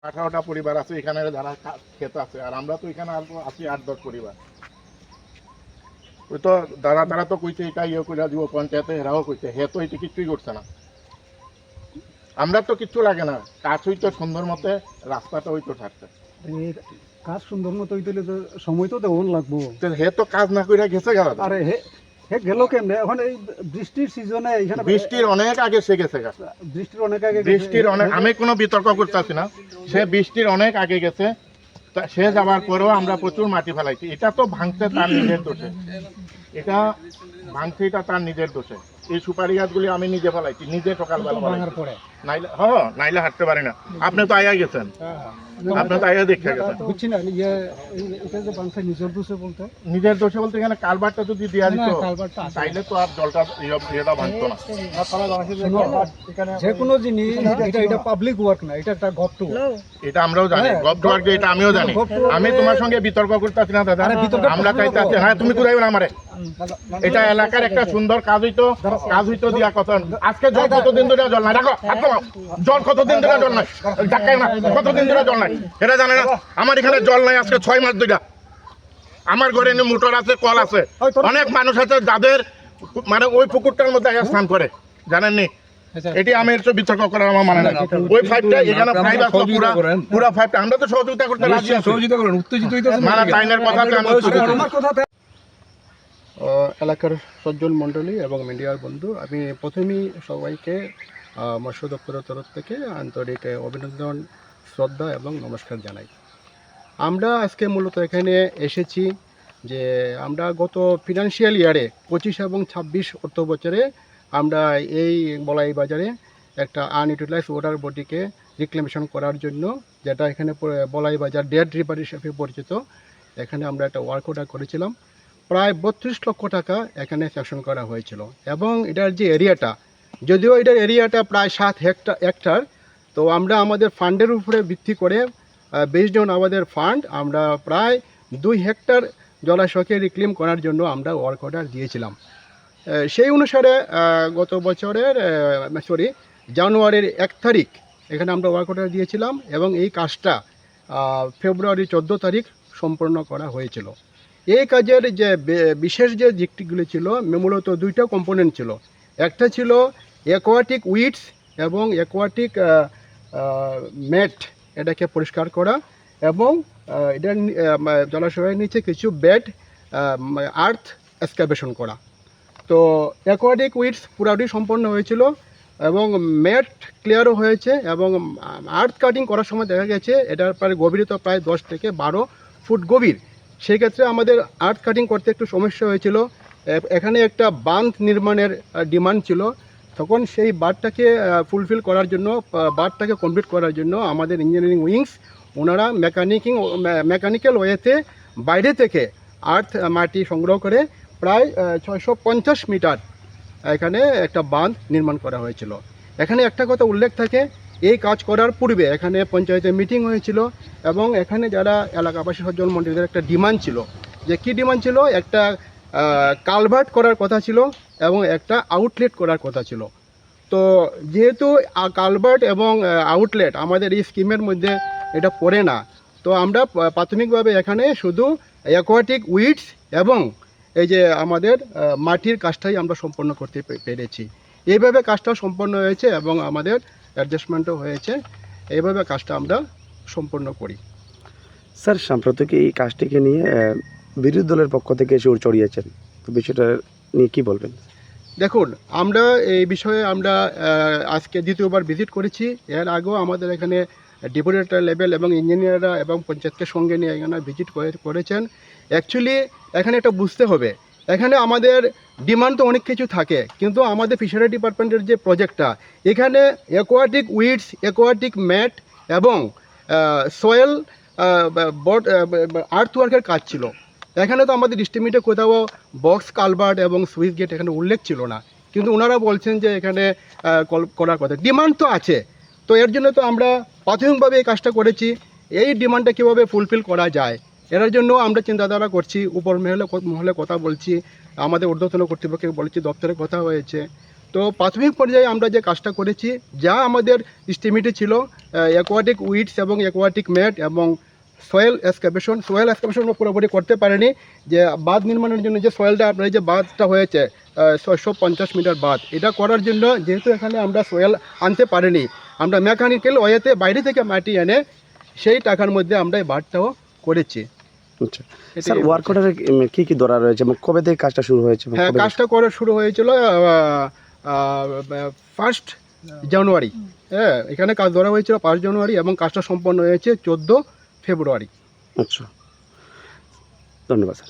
18টা পরিবার আছে এখানে যারা ক্ষেত আছে, আর আমরা তো এখানে আছি 8-10 পরিবার। ওই তো তারা তো কইছে এটা ইয়ে করে দিব পঞ্চায়েতে, হেরাও কইছে, হে তো এটা কিছুই করছে না। আমরা তো কিচ্ছু লাগে না, কাজ হইতো সুন্দর মতে, রাস্তাটা হইতো থাকতে। কাজ সুন্দর মতো হইতে তো সময় তো দেওয়ান লাগবো। হে তো কাজ না করে গেছে গেল। আরে হে গেল কেমনে? এখন এই বৃষ্টির সিজনে এখানে বৃষ্টির অনেক আগে সে গেছে। বৃষ্টির অনেক আগে বৃষ্টির অনেক, আমি কোনো বিতর্ক করতেছি না, সে বৃষ্টির অনেক আগে গেছে। সে যাওয়ার পরেও আমরা প্রচুর মাটি ফেলাইছি। এটা তো ভাঙতে তার নিজের দোষে, এটা ভাঙছে এটা তার নিজের দোষে। এই সুপারি গাছগুলি আমি নিজে ফেলাইছি, নিজে সকালবেলা ভাঙার পরে। নাইলে হাঁটতে পারি না। আপনি তো আয়া গেছেন, আপনি তো আয়া দেখে গেছেন। বুঝছি না এটা যে বাংলা নিজের দোষে বলতে, নিজের দোষে বলতে এখানে কালভারটা যদি দেওয়া দিত তাইলে তো আর জলটা এটা ভাঙতো না। যে কোনো জিনিস এটা পাবলিক ওয়ার্ক না, এটা একটা গভট ওয়ার্ক। এটা আমরাও জানি গভট ওয়ার্ক, এটা আমিও জানি। আমি তোমার সঙ্গে বিতর্ক করতেছি না দাদা, আমরা চাইতেছি। হ্যাঁ, তুমি কোথায় আমারে, এটা এলাকার একটা সুন্দর কাজ হইতো দিয়া কথা। আজকে জল কতদিন ধরে জল নাই, দেখো জল কতদিন ধরে জল নাই, ডাক্তার না কতদিন ধরে জল নাই, এটা জানে না। আমার এখানে জল নাই আজকে 6 মাস ধরে। আমার ঘরে মোটর আছে, কল আছে, অনেক মানুষ আছে যাদের মানে ওই পুকুরটার মধ্যে স্নান করে, জানেননি? এটি আমি একটু বিতর্ক করার আমার মানে না। ওই ফাইভটা এখানে ফাইভ আসলো, পুরা ফাইভটা আমরা তো সহযোগিতা করতে রাজি আছি। সহযোগিতা করেন, উত্তেজিত হইতেছেন মানে টাইনের কথাতে আমি এলাকার সজ্জন মণ্ডলী এবং মিডিয়ার বন্ধু, আমি প্রথমেই সবাইকে মৎস্য দপ্তরের তরফ থেকে আন্তরিক অভিনন্দন, শ্রদ্ধা এবং নমস্কার জানাই। আমরা আজকে মূলত এখানে এসেছি যে আমরা গত ফিনান্সিয়াল ইয়ারে 25 এবং 26 অর্থ বছরে আমরা এই বলাই বাজারে একটা আনইউটিলাইজ ওয়াটার বডিকে রিক্লেমেশন করার জন্য, যেটা এখানে বলাই বাজার ডেড রিভার হিসেবে পরিচিত, এখানে আমরা একটা ওয়ার্ক অর্ডার করেছিলাম। প্রায় 32 লক্ষ টাকা এখানে স্যাংশন করা হয়েছিল। এবং এটার যে এরিয়াটা, যদিও এটার এরিয়াটা প্রায় 7 হেক্টর, তো আমরা আমাদের ফান্ডের উপরে ভিত্তি করে বেসড অন আমাদের ফান্ড আমরা প্রায় 2 হেক্টর জলাশয়কে রিক্লেম করার জন্য আমরা ওয়ার্ক অর্ডার দিয়েছিলাম। সেই অনুসারে গত বছরের জানুয়ারির 1 তারিখ এখানে আমরা ওয়ার্ক অর্ডার দিয়েছিলাম এবং এই কাজটা ফেব্রুয়ারি 14 তারিখ সম্পন্ন করা হয়েছিল। এই কাজের যে বিশেষ যে দিকগুলি ছিল, মূলত 2টা কম্পোনেন্ট ছিল। একটা ছিল অ্যাকোয়াটিক উইডস এবং অ্যাকোয়াটিক ম্যাট, এটাকে পরিষ্কার করা, এবং এটার জলাশয়ের নিচে কিছু বেড আর্থ এক্সকাভেশন করা। তো অ্যাকোয়াটিক উইডস পুরোটি সম্পন্ন হয়েছিল এবং ম্যাট ক্লিয়ারও হয়েছে। এবং আর্থ কাটিং করার সময় দেখা গেছে এটার গভীরতা প্রায় 10 থেকে 12 ফুট গভীর। সেই ক্ষেত্রে আমাদের আর্থ কাটিং করতে একটু সমস্যা হয়েছিল। এখানে একটা বাঁধ নির্মাণের ডিমান্ড ছিল। তখন সেই বাঁধটাকে ফুলফিল করার জন্য, বাঁধটাকে কমপ্লিট করার জন্য আমাদের ইঞ্জিনিয়ারিং উইংস ওনারা মেকানিক্যাল ওয়েতে বাইরে থেকে আর্থ মাটি সংগ্রহ করে প্রায় 650 মিটার এখানে একটা বাঁধ নির্মাণ করা হয়েছিল। এখানে একটা কথা উল্লেখ থাকে, এই কাজ করার পূর্বে এখানে পঞ্চায়েতে মিটিং হয়েছিল এবং এখানে যারা এলাকাবাসী সজ্জন মন্ডলীদের একটা ডিমান্ড ছিল। যে কী ডিমান্ড ছিল? একটা কালভার্ট করার কথা ছিল এবং একটা আউটলেট করার কথা ছিল। তো যেহেতু কালভার্ট এবং আউটলেট আমাদের এই স্কিমের মধ্যে এটা পড়ে না, তো আমরা প্রাথমিকভাবে এখানে শুধু অ্যাকোয়াটিক উইডস এবং এই যে আমাদের মাটির কাজটাই আমরা সম্পন্ন করতে পেরেছি। এইভাবে কাজটা সম্পন্ন হয়েছে এবং আমাদের অ্যাডজাস্টমেন্টও হয়েছে। এইভাবে কাজটা আমরা সম্পন্ন করি। স্যার, সাম্প্রতিক এই কাজটিকে নিয়ে বিরোধী দলের পক্ষ থেকে সুর চড়িয়েছেন, তো বিষয়টা নিয়ে কী বলবেন? দেখুন, আমরা এই বিষয়ে আমরা আজকে দ্বিতীয়বার ভিজিট করেছি। এর আগেও আমাদের এখানে ডেপুটেটর লেভেল এবং ইঞ্জিনিয়াররা এবং পঞ্চায়েতকে সঙ্গে নিয়ে এখানে ভিজিট করেছেন। অ্যাকচুয়ালি এখানে একটা বুঝতে হবে, এখানে আমাদের ডিমান্ড তো অনেক কিছু থাকে, কিন্তু আমাদের ফিশারি ডিপার্টমেন্টের যে প্রজেক্টটা, এখানে অ্যাকোয়াটিক উইডস, অ্যাকোয়াটিক ম্যাট এবং সয়েল আর্থ ওয়ার্কের কাজ ছিল। এখানে তো আমাদের ডিস্ট্রিবিউটে কোথাও বক্স কালভার্ট এবং সুইচ গেট এখানে উল্লেখ ছিল না, কিন্তু ওনারা বলছেন যে এখানে করার কথা। ডিমান্ড তো আছে, তো এর জন্য তো আমরা প্রাথমিকভাবে এই কাজটা করেছি। এই ডিমান্ডটা কীভাবে ফুলফিল করা যায় এর জন্য আমরা চিন্তাধারা করছি, উপর মহলে কথা বলছি, আমাদের ঊর্ধ্বতন কর্তৃপক্ষকে বলেছি, দপ্তরে কথা হয়েছে। তো প্রাথমিক পর্যায়ে আমরা যে কাজটা করেছি, যা আমাদের এস্টিমেটে ছিল, অ্যাকোয়াটিক উইডস এবং অ্যাকোয়াটিক ম্যাট এবং সয়েল এক্সকাভেশন পুরোপুরি করতে পারেনি। যে বাঁধ নির্মাণের জন্য যে সয়েলটা আপনার যে বাঁধটা হয়েছে 650 মিটার বাঁধ, এটা করার জন্য যেহেতু এখানে আমরা সয়েল আনতে পারিনি, আমরা মেকানিক্যাল ওয়েতে বাইরে থেকে মাটি এনে সেই টাকার মধ্যে আমরা এই বাঁধটাও করেছি। আচ্ছা স্যার, ওয়ার্ক অর্ডারে কি কি ধরা রয়েছে এবং কবে থেকে কাজটা শুরু হয়েছে? হ্যাঁ, কাজটা করা শুরু হয়েছিল 1 জানুয়ারি। হ্যাঁ, এখানে কাজ ধরা হয়েছিল 5 জানুয়ারি এবং কাজটা সম্পন্ন হয়েছে 14 ফেব্রুয়ারি। আচ্ছা, ধন্যবাদ স্যার।